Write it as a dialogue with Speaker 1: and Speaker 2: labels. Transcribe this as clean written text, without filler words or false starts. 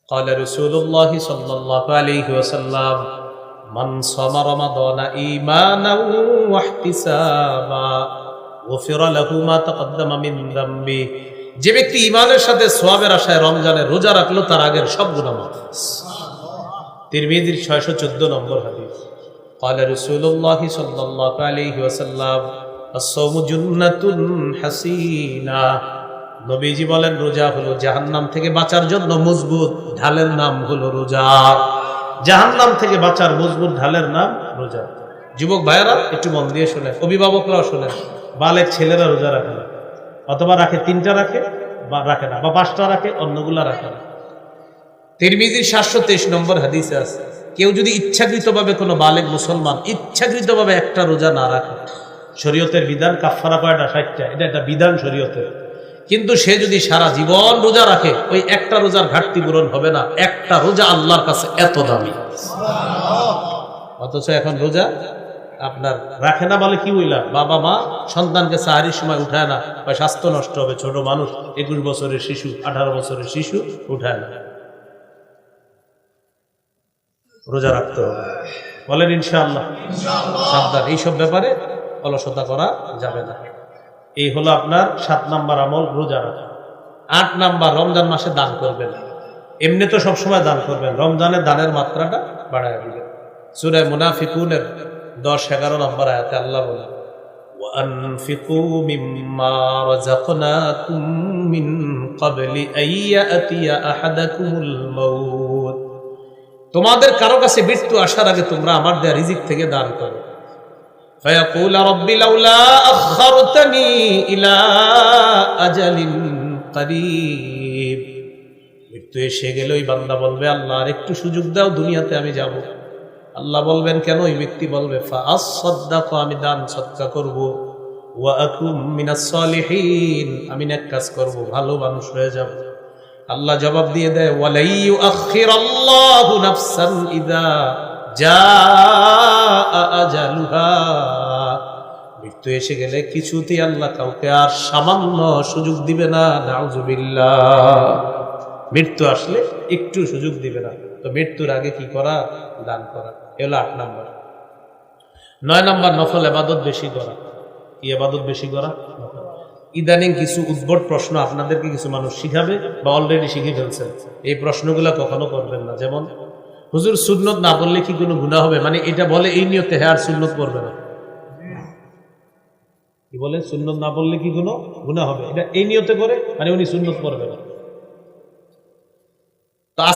Speaker 1: قال رسول الله صلى الله عليه وسلم من صام رمضان إيمانا واحتسابا غفر له ما تقدم من ذنبه। যে ব্যক্তি ঈমানের সাথে সওয়াবের আশায় রমজানের রোজা রাখলো তার আগের সব গুনাহ মাফ। তিরমিজির 614 নম্বর হাদিস। قال رسول الله صلى الله عليه وسلم الصوم جنة حصينة। নবীজি বলেন রোজা হলো জাহান্নাম থেকে বাঁচার জন্য মজবুত ঢালের নাম হলো রোজা। জাহান্নাম থেকে বাঁচার মজবুত ঢালের নাম রোজা। যুবক ভাইয়েরা একটু মন দিয়ে শোনেন, অভিভাবকরাও শোনেন। বালেক ছেলেরা রোজা রাখে না, অথবা রাখে 3টা রাখে বা রাখে না, বা 5টা রাখে, অন্যগুলা রাখে না। তিরমিজির 723 নম্বর হাদিসে আছে, কেউ যদি ইচ্ছাকৃতভাবে কোনো বালেক মুসলমান ইচ্ছাকৃতভাবে একটা রোজা না রাখে, শরীয়তের বিধান কাফারা কয়টা? 60টা। এটা একটা বিধান শরীয়তের। কিন্তু সে যদি সারা জীবন রোজা রাখে, ওই একটা রোজার ঘাটতি পূরণ হবে না। একটা রোজা আল্লাহর কাছে এত দামি। অথচ এখন রোজা আপনার রাখে না বলে কি বললাম, বাবা মা সন্তানকে সাহারির সময় উঠায় না, বা স্বাস্থ্য নষ্ট হবে, ছোট মানুষ, 21 বছরের শিশু, 18 বছরের শিশু উঠায় না। রোজা রাখতে হবে, বলেন ইনশাআল্লাহ। সাবধান, এইসব ব্যাপারে অলসতা করা যাবে না। এই হলো আপনার 7 নাম্বার আমল, রোজা রাখা। 8 নাম্বার, রমজান মাসে দান করবেন। এমনি তো সবসময় দান করবেন, রমজানের দানের মাত্রাটা বাড়ায় দিবেন। সূরা মুনাফিকুনের 10-11 নম্বর আয়াতে আল্লাহ বলেন, ওয়ানফিকু মিম্মা রাযাকনাকুম মিন ক্বাবলি আইয়াতিয়া আহাদাকুমুল মাউত। তোমাদের কারো কাছে মৃত্যু আসার আগে তোমরা আমার দেয়া রিজিক থেকে দান করো। فيقول رب لولا أخرتني إلى أجل قريب। মৃত্যু এসে গেলে ওই বান্দা বলবে, আল্লাহ আর একটু সুযোগ দাও, দুনিয়াতে আমি যাব। আল্লাহ বলবেন কেন? ওই ব্যক্তি বলবে, ফাআসসাদদাকু, আমি দান সদকা করব, ওয়া আকুম মিনাস সালিহিন, আমি নেক কাজ করব, ভালো মানুষ হয়ে যাব। আল্লাহ জবাব দিয়ে দেয়, ওয়ালাই ইউআখিরাল্লাহু নাফসান ইযা মৃত্যু এসে গেলে কিছুতেই আল্লাহ কাউকে আর সামান্য সুযোগ দিবে না। নাউজুবিল্লাহ। মৃত্যু আসলে একটু সুযোগ দিবে না। তো মৃত্যুর আগে কি করা? দান করা। এগুলো 8 নাম্বার। 9 নাম্বার, নফল ইবাদত বেশি করা। কি ইবাদত বেশি করা? ইদানিং কিছু উদ্ভট প্রশ্ন আপনাদেরকে কিছু মানুষ শিখাবে, বা অলরেডি শিখে ফেলছেন। এই প্রশ্নগুলো কখনো করবেন না। যেমন, হুজুর সুন্নত না বললে কি কোনো গুনাহ হবে? মানে এটা বলে এই নিয়তে, হ্যাঁ আর সুন্নত পড়বে না। কি বলে? সুন্নত না বললে কি কোনো গুনাহ হবে? এটা এই নিয়তে করে, মানে উনি সুন্নত পড়বে না।